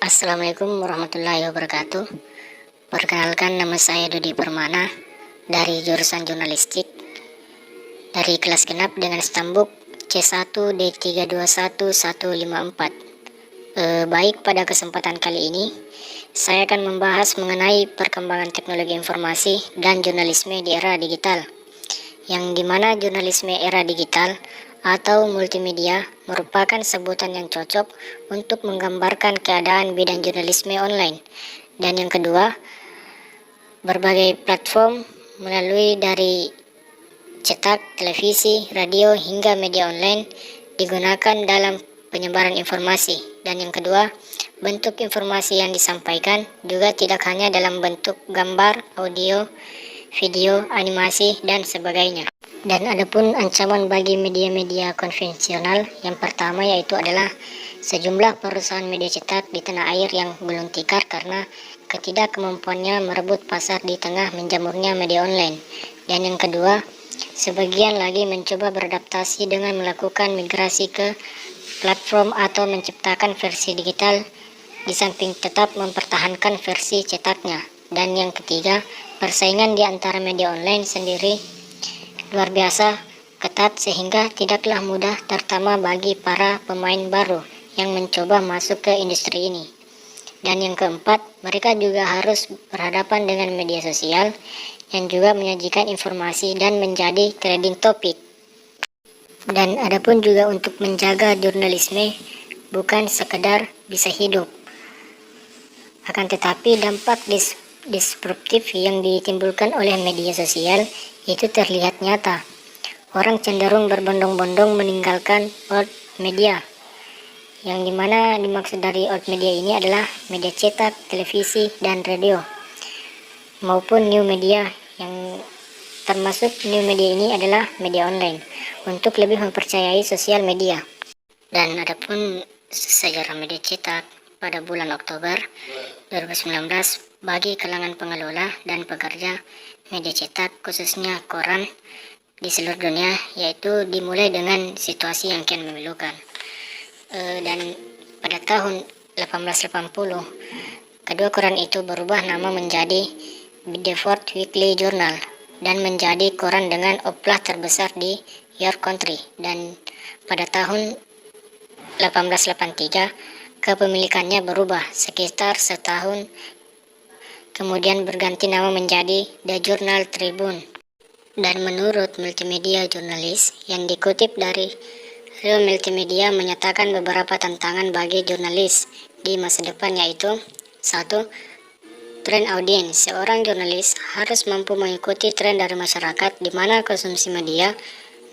Assalamualaikum warahmatullahi wabarakatuh. Perkenalkan, nama saya Dodi Permana dari jurusan jurnalistik dari kelas genap dengan stambuk C1D321154. Baik, pada kesempatan kali ini saya akan membahas mengenai perkembangan teknologi informasi dan jurnalisme di era digital, yang dimana jurnalisme era digital atau multimedia merupakan sebutan yang cocok untuk menggambarkan keadaan bidang jurnalisme online. Dan yang kedua, berbagai platform melalui dari cetak, televisi, radio, hingga media online digunakan dalam penyebaran informasi. Dan yang kedua, bentuk informasi yang disampaikan juga tidak hanya dalam bentuk gambar, audio, video, animasi, dan sebagainya. Dan adapun ancaman bagi media-media konvensional, yang pertama yaitu adalah sejumlah perusahaan media cetak di tanah air yang gulung tikar karena ketidakmampuannya merebut pasar di tengah menjamurnya media online. Dan yang kedua, sebagian lagi mencoba beradaptasi dengan melakukan migrasi ke platform atau menciptakan versi digital di samping tetap mempertahankan versi cetaknya. Dan yang ketiga, persaingan di antara media online sendiri luar biasa ketat sehingga tidaklah mudah, terutama bagi para pemain baru yang mencoba masuk ke industri ini. Dan yang keempat, mereka juga harus berhadapan dengan media sosial yang juga menyajikan informasi dan menjadi trending topik. Dan adapun juga untuk menjaga jurnalisme bukan sekedar bisa hidup, akan tetapi dampak disruptif yang ditimbulkan oleh media sosial itu terlihat nyata. Orang cenderung berbondong-bondong meninggalkan old media, yang dimana dimaksud dari old media ini adalah media cetak, televisi, dan radio, maupun new media, yang termasuk new media ini adalah media online, untuk lebih mempercayai sosial media. Dan adapun sejarah media cetak pada bulan Oktober 2019 bagi kalangan pengelola dan pekerja media cetak, khususnya koran di seluruh dunia, yaitu dimulai dengan situasi yang kian memilukan. Dan pada tahun 1880, kedua koran itu berubah nama menjadi Bedford Weekly Journal dan menjadi koran dengan uplah terbesar di York Country. Dan pada tahun 1883 kepemilikannya berubah sekitar setahun, kemudian berganti nama menjadi The Journal Tribune. Dan menurut multimedia jurnalis yang dikutip dari Real Multimedia, menyatakan beberapa tantangan bagi jurnalis di masa depan, yaitu 1. Tren audiens. Seorang jurnalis harus mampu mengikuti tren dari masyarakat di mana konsumsi media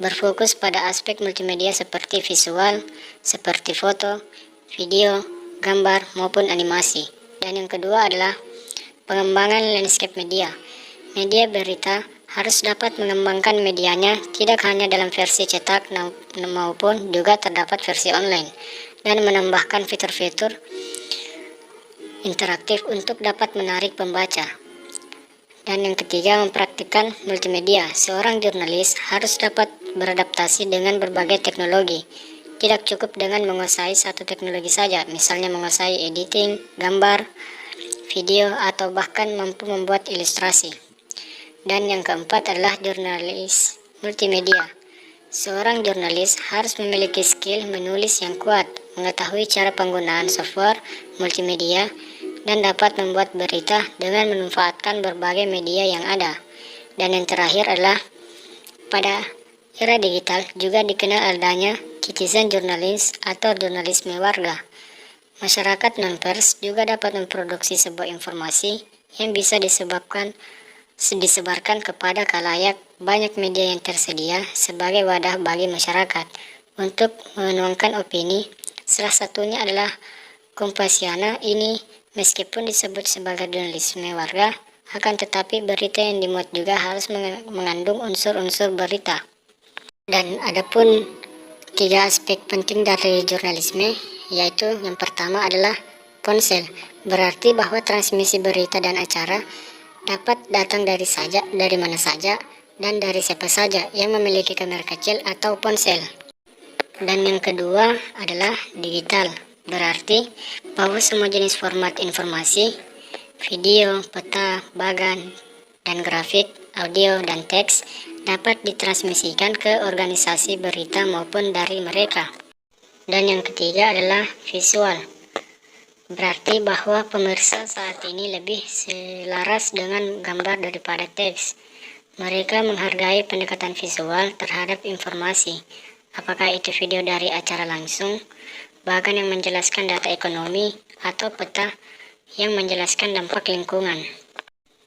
berfokus pada aspek multimedia seperti visual, seperti foto, video, gambar, maupun animasi. Dan yang kedua adalah pengembangan landscape media. Media berita harus dapat mengembangkan medianya tidak hanya dalam versi cetak maupun juga terdapat versi online, dan menambahkan fitur-fitur interaktif untuk dapat menarik pembaca. Dan yang ketiga, mempraktikkan multimedia. Seorang jurnalis harus dapat beradaptasi dengan berbagai teknologi. Tidak cukup dengan menguasai satu teknologi saja, misalnya menguasai editing, gambar, video, atau bahkan mampu membuat ilustrasi. Dan yang keempat adalah jurnalis multimedia. Seorang jurnalis harus memiliki skill menulis yang kuat, mengetahui cara penggunaan software multimedia, dan dapat membuat berita dengan memanfaatkan berbagai media yang ada. Dan yang terakhir adalah pada era digital juga dikenal adanya citizen journalism atau jurnalisme warga. Masyarakat non-pers juga dapat memproduksi sebuah informasi yang bisa disebarkan kepada khalayak. Banyak media yang tersedia sebagai wadah bagi masyarakat untuk menuangkan opini. Salah satunya adalah Kompasiana. Ini meskipun disebut sebagai jurnalisme warga, akan tetapi berita yang dimuat juga harus mengandung unsur-unsur berita. Dan adapun 3 aspek penting dari jurnalisme, yaitu yang pertama adalah ponsel. Berarti bahwa transmisi berita dan acara dapat datang dari mana saja dan dari siapa saja yang memiliki kamera kecil atau ponsel. Dan yang kedua adalah digital. Berarti bahwa semua jenis format informasi, video, peta, bagan, dan grafik, audio, dan teks dapat ditransmisikan ke organisasi berita maupun dari mereka. Dan yang ketiga adalah visual. Berarti bahwa pemirsa saat ini lebih selaras dengan gambar daripada teks. Mereka menghargai pendekatan visual terhadap informasi, apakah itu video dari acara langsung, bahkan yang menjelaskan data ekonomi, atau peta yang menjelaskan dampak lingkungan.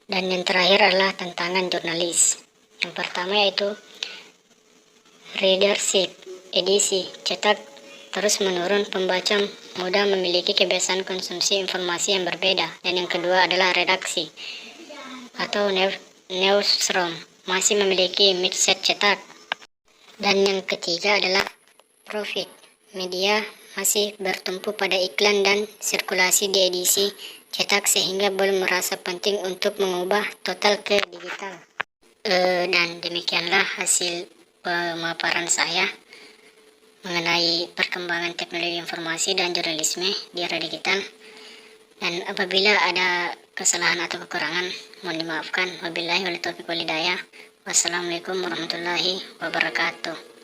Dan yang terakhir adalah tantangan jurnalis. Yang pertama yaitu readership, edisi, cetak terus menurun, pembaca mudah memiliki kebiasaan konsumsi informasi yang berbeda. Dan yang kedua adalah redaksi atau newsroom, masih memiliki mindset cetak. Dan yang ketiga adalah profit, media masih bertumpu pada iklan dan sirkulasi di edisi cetak sehingga belum merasa penting untuk mengubah total ke digital. Dan demikianlah hasil pemaparan saya mengenai perkembangan teknologi informasi dan jurnalisme di era digital. Dan apabila ada kesalahan atau kekurangan, mohon dimaafkan. Wabillahi wal taufiq wal hidayah. Wassalamualaikum warahmatullahi wabarakatuh.